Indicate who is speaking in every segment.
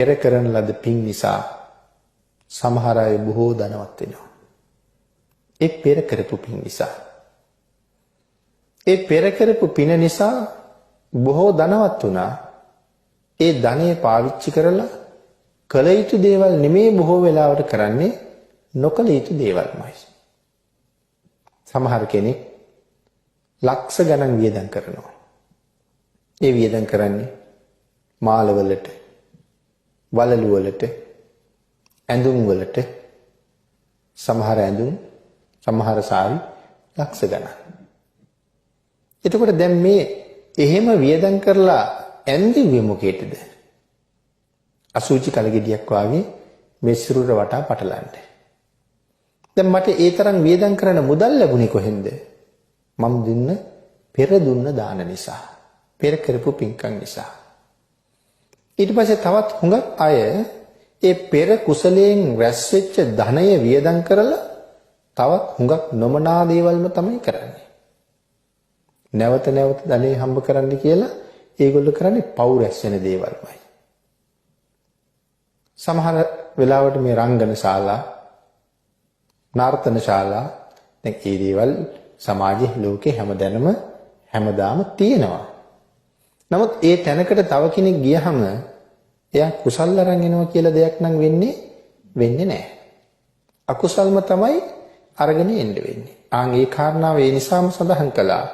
Speaker 1: පෙර කරන ලද පින් නිසා සමහර අය බොහෝ ධනවත් වෙනවා. ඒ පෙර කරපු පින් නිසා. ඒ පෙර කරපු පින නිසා බොහෝ ධනවත් වුණා. ඒ ධනෙ පාවිච්චි කරලා කළ යුතු දේවල් නෙමේ බොහෝ වෙලාවට කරන්නේ නොකළ යුතු දේවල්මයි. සමහර කෙනෙක් ලක්ෂ ගණන් වියදම් කරනවා. ඒ වියදම් කරන්නේ මාලවලට, වලලු වලට, ඇඳුම් වලට, සමහර ඇඳුම්, සමහර සාරි ලක්ෂ ගණන්. එතකොට දැන් මේ එහෙම වියදම් කරලා ඇඳිව්වේ මොකේද? අසුචි කලගෙඩියක් වාගේ මේ සිරුර වටා පටලන්න. දැන් මට ඒ තරම් වියදම් කරන්න මුදල් ලැබුණේ කොහෙන්ද? මම පෙර දුන්න දාන නිසා. පෙර කරපු පින්කම් නිසා. ඊට පස්සේ තවත් හුඟක් අය ඒ පෙර කුසලයෙන් රැස් වෙච්ච ධනය වියදම් කරලා තවත් හුඟක් නොමනා දේවල්ම තමයි කරන්නේ. නැවත නැවත ධනෙ හම්බ කරන්න කියලා ඒගොල්ලෝ කරන්නේ පව් රැස් වෙන දේවල්මයි. සමහර වෙලාවට මේ රංගන ශාලා, නර්තන ශාලා, දැන් මේ දේවල් සමාජයේ ලෝකේ හැමදාම තියෙනවා. නමුත් ඒ තැනකට තව කෙනෙක් ගියහම එයා කුසල් අරන් එනවා කියලා දෙයක් නම් වෙන්නේ නැහැ. අකුසල්ම තමයි අරගෙන එන්න වෙන්නේ. ඒ කාරණාව ඒ නිසාම සඳහන් කළා.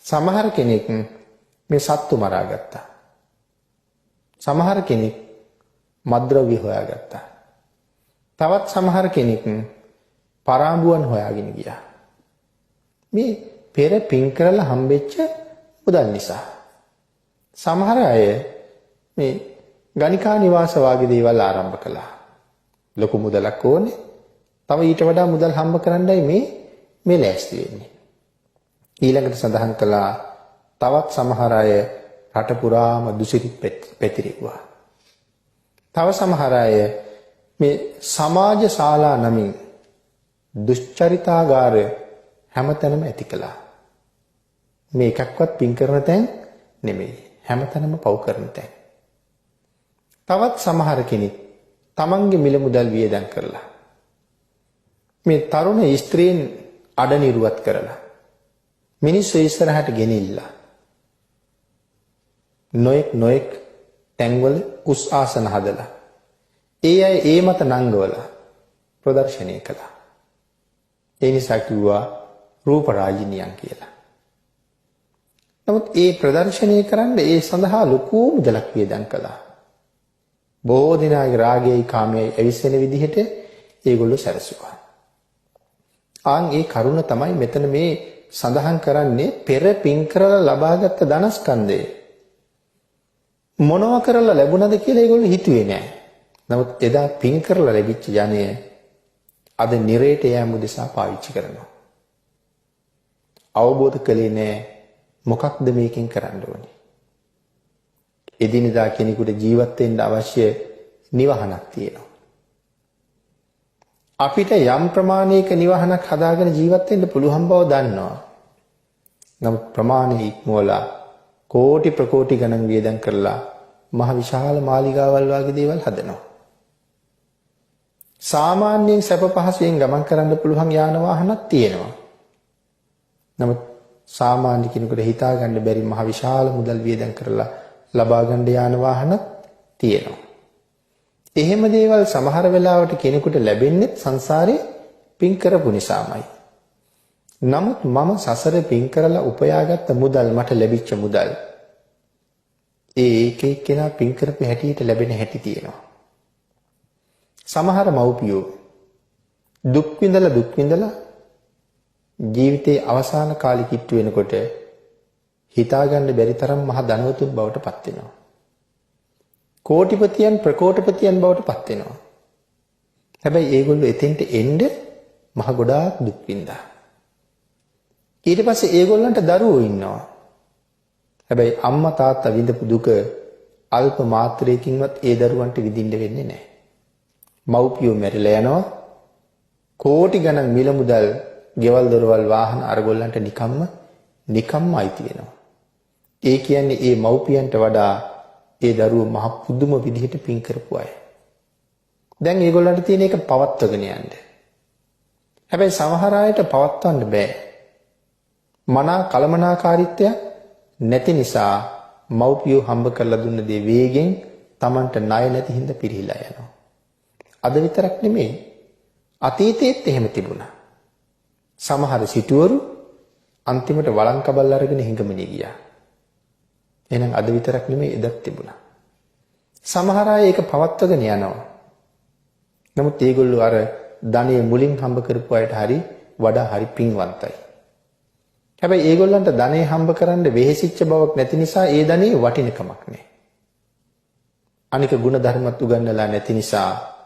Speaker 1: සමහර කෙනෙක් මේ සත්තු මරාගත්තා. සමහර කෙනෙක් මද්ද්‍රව්‍ය හොයාගත්තා. තවත් සමහර කෙනෙක් පරාඹුවන් හොයාගෙන ගියා. මේ පෙර පින් කරලා හම්බෙච්ච මුදල් නිසා. සමහර අය මේ ගණිකා නිවාස වගේ දේවල් ආරම්භ කළා. ලොකු මුදලක් ඕනේ. තව ඊට වඩා මුදල් හම්බ කරන්නයි මේ ලෑස්ති වෙන්නේ. ඊළඟට සඳහන් කළා තවත් සමහර අය රට පුරාම දුසිරිත් පැතිරෙව්වා. තව සමහර අය මේ සමාජ ශාලා නමින් දුෂ්චරිතාගාර හැමතැනම ඇති කළා. මේ එකක්වත් පින් කරන තැන් නෙමෙයි. හැමතැනම පව් කරන තැන්. තවත් සමහර කෙනෙක් තමන්ගේ මිල මුදල් වියදම් කරලා මේ තරුණ ස්ත්‍රීන් අඩනිරුවත් කරලා මිනිස්සු ඉස්සරහට ගෙනිල්ලා නොඑක් තැන්වල උස් ආසන හදලා ඒ අය ඒ මත නංගවලා ප්‍රදර්ශනය කළා. ඒ නිසා කිව්වා රූපරාජිනියන් කියලා. නමුත් ඒ ප්‍රදර්ශනය කරන්න ඒ සඳහා ලොකු මුදලක් වියදම් කළා. බොහෝ දෙනාගේ රාගයයි කාමයයි ඇවිස්සෙන විදිහට ඒගොල්ලෝ සැරසුවා. ඒ කරුණ තමයි මෙතන මේ සඳහන් කරන්නේ පෙර පින් කරලා ලබාගත් ධනස්කන්ධය. මොනවා කරලා ලැබුණද කියලා ඒගොල්ලෝ හිතුවේ නෑ. නමුත් එදා පින් කරලා ලැබිච්ච ධනය අද නිරේට යෑම උදෙසා පාවිච්චි කරනවා. අවබෝධ කළේ නෑ මොකක්ද මේකෙන් කරන්න ඕනේ. එදිනෙදා කෙනෙකුට ජීවත් වෙන්න අවශ්‍ය නිවහනක් තියෙනවා. අපිට යම් ප්‍රමාණයක නිවහනක් හදාගෙන ජීවත් වෙන්න පුළුවන් බව දන්නවා. නමුත් ප්‍රමාණය ඉක්මවලා කෝටි ප්‍රකෝටි ගණන් වියදම් කරලා මහ විශාල මාලිගාවල් වගේ දේවල් හදනවා. සාමාන්‍යයෙන් සැප පහසුවෙන් ගමන් කරන්න පුළුවන් යාන වාහනක් තියෙනවා. නමුත් සාමාන්‍ය කෙනෙකුට හිතා ගන්න බැරි මහ විශාල මුදල් වියදම් කරලා ලබා ගන්න යාන වාහනක් තියෙනවා. එහෙම දේවල් සමහර වෙලාවට කෙනෙකුට ලැබෙන්නේ සංසාරේ පින් කරපු නිසාමයි. නමුත් මම සසර පින් කරලා උපයාගත්ත මුදල් මට ලැබිච්ච මුදල් ඒක එක්කෙනා පින් කරපු හැටියට ලැබෙන හැටි තියෙනවා. සමහර මව්පියෝ දුක් විඳලා ජීවිතයේ අවසාන කාලෙ කිට්ටු වෙනකොට හිතාගන්න බැරි තරම් මහ ධනවතුන් බවට පත් වෙනවා. කෝටිපතියන් ප්‍රකෝටිපතියන් බවට පත් වෙනවා. හැබැයි ඒගොල්ලෝ එතෙන්ට එන්න මහ ගොඩාක් දුක් විඳා. ඊට පස්සේ ඒගොල්ලන්ට දරුවෝ ඉන්නවා. හැබැයි අම්මා තාත්තා විඳපු දුක අල්ප මාත්‍රයකින්වත් ඒ දරුවන්ට විඳින්න වෙන්නේ නැහැ. මව්පියෝ මැරිලා යනවා. කෝටි ගණන් මිල මුදල්, ගෙවල් දොරවල් වාහන අරගොල්ලන්ට නිකම්ම අයිති වෙනවා. ඒ කියන්නේ ඒ මව්පියන්ට වඩා ඒ දරුවෝ මහ පුදුම විදිහට පින් කරපු අය. දැන් ඒගොල්ලන්ට තියෙන එක පවත්වගෙන යන්න. හැබැයි සමහර අයට පවත්වන්න බෑ. මනා කලමනාකාරීත්වය නැති නිසා මව්පියෝ හම්බ කරලා දුන්න දේ වේගෙන් Tamanට ණය නැති හින්දා පිරිහිලා යනවා. අද විතරක් නෙමෙයි අතීතයේත් එහෙම තිබුණා. සමහර සිටුවරු අන්තිමට වළංකබල් අරගෙන හිඟමනේ ගියා. එහෙනම් අද විතරක් නෙමෙයි එදත් තිබුණා. සමහර අය ඒක පවත්වගෙන යනවා. නමුත් ඒගොල්ලෝ අර ධනෙ මුලින් හම්බ කරපු අයට වඩා හරි පින්වන්තයි. හැබැයි ඒගොල්ලන්ට ධනෙ හම්බ කරන්න වෙහෙසිච්ච බවක් නැති නිසා ඒ ධනෙ වටිනකමක් නැහැ. අනික ගුණ ධර්මත් උගන්වලා නැති නිසා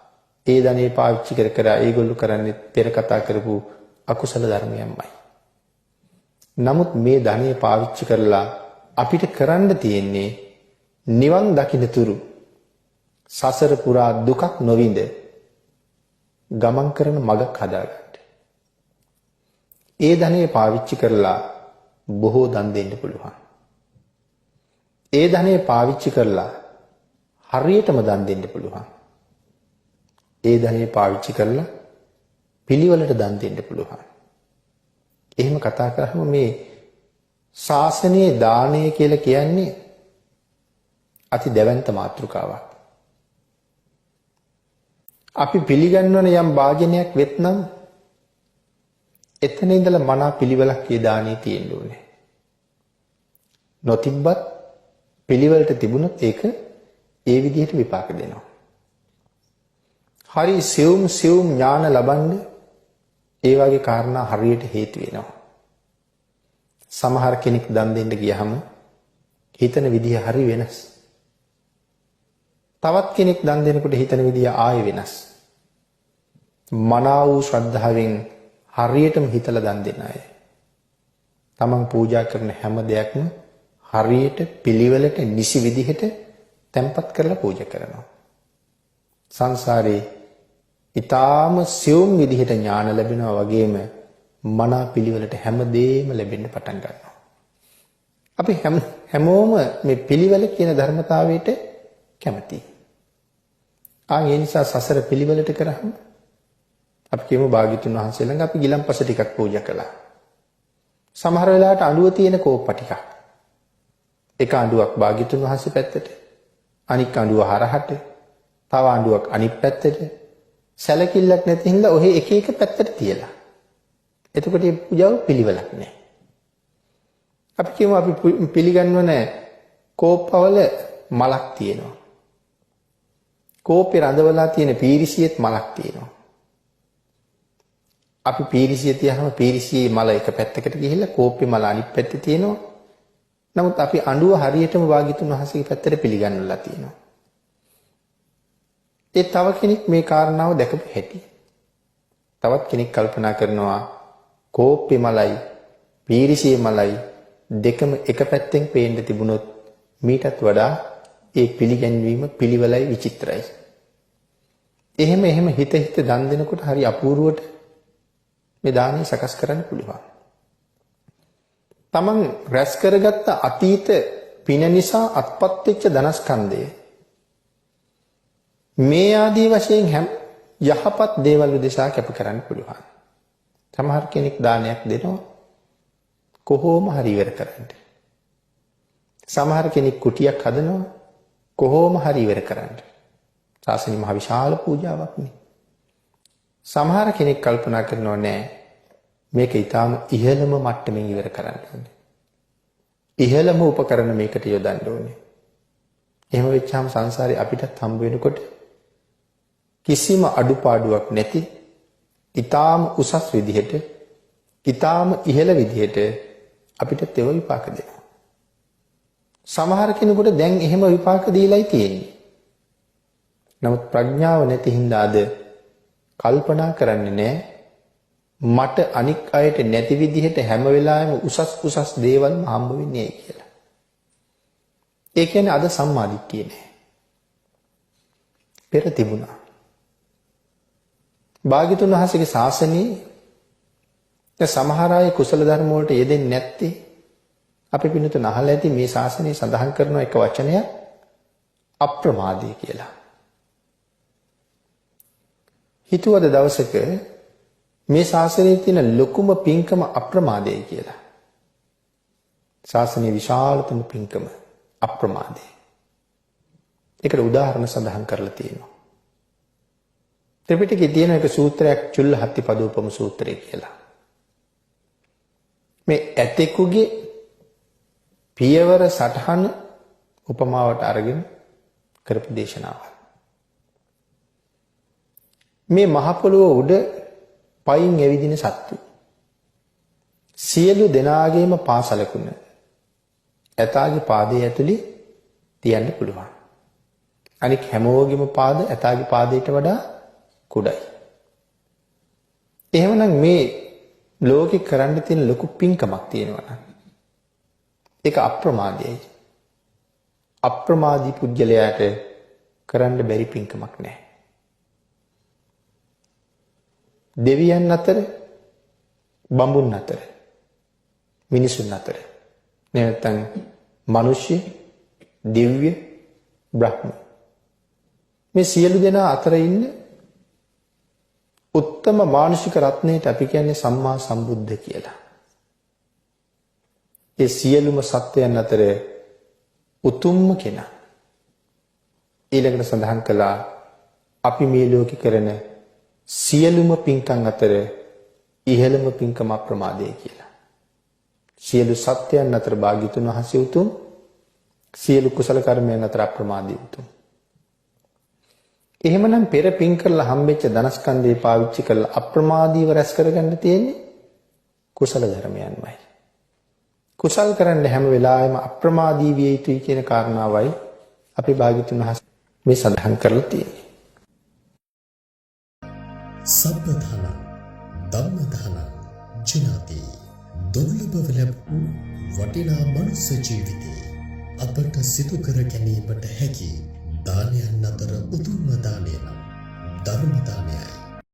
Speaker 1: ඒ ධනෙ පාවිච්චි කර ඒගොල්ලෝ කරන්නේ පෙර කතා කරපු අකුසල ධර්මයන්මයි. නමුත් මේ ධනෙ පාවිච්චි කරලා අපිට කරන්න තියෙන්නේ නිවන් දකින්න තුරු සසර පුරා දුකක් නොවිඳ ගමන් කරන මගක් හදාගන්න. ඒ ධනෙ පාවිච්චි කරලා බොහෝ දන් දෙන්න පුළුවන්. ඒ ධනෙ පාවිච්චි කරලා හරියටම දන් දෙන්න පුළුවන්. ඒ ධනෙ පාවිච්චි කරලා පිළිවෙලට දන් දෙන්න පුළුවන්. එහෙම කතා කරාම මේ ශාසනයේ දානය කියලා කියන්නේ අති දැවැන්ත මාතෘකාවක්. අපි පිළිගන්වන යම් වාජනයක් වෙත්නම් එතන ඉඳලා මනා පිළිවෙලක් ඒ දානේ තියෙන්න ඕනේ. නොතිබ්බත් පිළිවෙලට තිබුණොත් ඒක ඒ විදිහට විපාක දෙනවා. හරි සියුම් ඥාන ලබන්න ඒ වගේ කාරණා හරියට හේතු වෙනවා. සමහර කෙනෙක් දන් දෙන්න ගියහම හිතන විදිහ හරි වෙනස්. තවත් කෙනෙක් දන් දෙනකොට හිතන විදිහ ආයෙ වෙනස්. මනා වූ ශ්‍රද්ධාවෙන් හරියටම හිතලා දන් දෙන අය. තමන් පූජා කරන හැම දෙයක්ම හරියට පිළිවෙලට නිසි විදිහට තැම්පත් කරලා පූජා කරනවා. සංසාරේ ඊටාම සියුම් විදිහට ඥාන ලැබෙනවා වගේම මනා පිළිවෙලට හැමදේම ලැබෙන්න පටන් ගන්නවා. අපි හැමෝම මේ පිළිවෙල කියන ධර්මතාවයට කැමතියි. ඒ නිසා සසර පිළිවෙලට කරාම අපි කියමු භාග්‍යතුන් වහන්සේ ළඟ අපි ගිලන්පස ටිකක් පූජා කළා. සමහර වෙලාවට අඬුව තියෙන කෝප්ප ටිකක්. එක අඬුවක් භාග්‍යතුන් වහන්සේ පැත්තට, අනික් අඬුව හරහට, තව අඬුවක් අනිත් පැත්තට. සැලකිල්ලක් නැති හින්දා ඔහේ එක එක පැත්තට තියලා. එතකොට මේ පූජාව පිළිවෙලක් නැහැ. අපි කියමු අපි පිළිගන්වන කෝප්පවල මලක් තියෙනවා. කෝපේ රඳවලා තියෙන පීරිසියෙත් මලක් තියෙනවා. අපි පීරිසිය තියහම පීරිසියේ මල එක පැත්තකට ගිහිල්ලා කෝප්පේ මල අනිත් පැත්තේ තියෙනවා. නමුත් අපි අඬුව හරියටම භාග්‍යතුන් වහන්සේගේ පැත්තට පිළිගන්නලා තියෙනවා. ඒ තව කෙනෙක් මේ කාරණාව දැකපු හැටි. තවත් කෙනෙක් කල්පනා කරනවා කෝප්පේ මලයි පීරිසියේ මලයි දෙකම එක පැත්තෙන් පේන්න තිබුණොත් මීටත් වඩා ඒ පිළිගැන්වීම පිළිවෙලයි විචිත්‍රයි. එහෙම හිත දන් දෙනකොට හරි අපූර්වට මේ දානය සකස් කරන්න පුළුවන්. තමන් රැස් කරගත්ත අතීත පින නිසා අත්පත් වෙච්ච ධනස්කන්ධය මේ ආදී වශයෙන් යහපත් දේවල් උදෙසා කැප කරන්න පුළුවන්. සමහර කෙනෙක් දානයක් දෙනවා කොහොම හරි ඉවර කරන්න. සමහර කෙනෙක් කුටියක් හදනවා කොහොම හරි ඉවර කරන්න. ශාසනය මහ විශාල පූජාවක් නේ. සමහර කෙනෙක් කල්පනා කරනවා නෑ මේක ඊටාම ඉහළම මට්ටමින් ඉවර කරන්න ඕනේ. ඉහළම උපකරණ මේකට යොදන්න ඕනේ. එහෙම වෙච්චාම සංසාරේ අපිටත් හම්බ වෙනකොට කිසිම අඩුපාඩුවක් නැති ඊටාම උසස් විදිහට ඊටාම ඉහළ විදිහට අපිට තෙව විපාක දෙනවා. සමහර කෙනෙකුට දැන් එහෙම විපාක දීලායි තියෙන්නේ. නමුත් ප්‍රඥාව නැති හින්දා අද කල්පනා කරන්නේ නැහැ මට අනික් අයට නැති විදිහට හැම වෙලාවෙම උසස් දේවල් හම්බ වෙන්නේ කියලා. ඒ කියන්නේ අද සම්මාදිට්ඨිය නෑ. පෙර තිබුණා. භාග්‍යතුන් වහන්සේගේ ශාසනයේ සමහර අය කුසල ධර්ම වලට යෙදෙන්නේ නැත්තේ අපි පින්නතුන් අහලා ඇති මේ ශාසනයේ සඳහන් කරන එක වචනයක් අප්‍රමාදී කියලා. හිතුවද දවසක මේ ශාසනයේ තියෙන ලොකුම පින්කම අප්‍රමාදයයි කියලා. ශාසනයේ විශාලතම පින්කම අප්‍රමාදය. ඒකට උදාහරණ සඳහන් කරලා තියෙනවා. ත්‍රිපිටකයේ තියෙන එක සූත්‍රයක් චුල්ලහත්තිපදූපම සූත්‍රය කියලා. මේ ඇතෙකුගේ පියවර සටහන උපමාවට අරගෙන කරපු දේශනාවක්. මේ මහ පොළොව උඩ පයින් ඇවිදින සත්තු සියලු දෙනාගේම පාසලකුණ ඇතාගේ පාදයේ ඇතුලේ තියන්න පුළුවන්. අනික හැමෝගෙම පාද ඇතාගේ පාදයට වඩා කුඩයි. එහෙමනම් මේ ලෝකේ කරන්න තියෙන ලොකු පින්කමක් තියෙනවා නම් ඒක අප්‍රමාදයයි. අප්‍රමාදී පුජ්‍යලයාට කරන්න බැරි පින්කමක් නැහැ. දෙවියන් අතර, බඹුන් අතර, මිනිසුන් අතර, නැත්නම් මිනිස්සු, දිව්‍ය, බ්‍රහ්ම මේ සියලු දෙනා අතර ඉන්න උත්තම මානුෂික රත්නයට අපි කියන්නේ සම්මා සම්බුද්ධ කියලා. ඒ සියලුම සත්වයන් අතර උතුම්ම කෙනා. ඊළඟට සඳහන් කළා අපි මේ ලෝකේ කරන සියලුම පින්කම් අතර ඉහළම පින්කම අප්‍රමාදය කියලා. සියලු සත්‍යයන් අතර භාග්‍යතුන් වහන්සේ උතුම්, සියලු කුසල කර්මයන් අතර අප්‍රමාදී උතුම්. එහෙමනම් පෙර පින් කරලා හම්බෙච්ච ධනස්කන්ධය පාවිච්චි කරලා අප්‍රමාදීව රැස් කරගන්න තියෙන්නේ කුසල ධර්මයන්මයි. කුසල් කරන්න හැම වෙලාවෙම අප්‍රමාදී විය යුතුයි කියන කාරණාවයි අපි භාග්‍යතුන් වහන්සේ මේ සඳහන් කරලා තියෙන්නේ.
Speaker 2: සබ්බධන ධම්මධන ජිනාති දුර්ලභව ලැබූ වටිනා මනුස්ස ජීවිතේ අපට සිදු කර ගැනීමට හැකි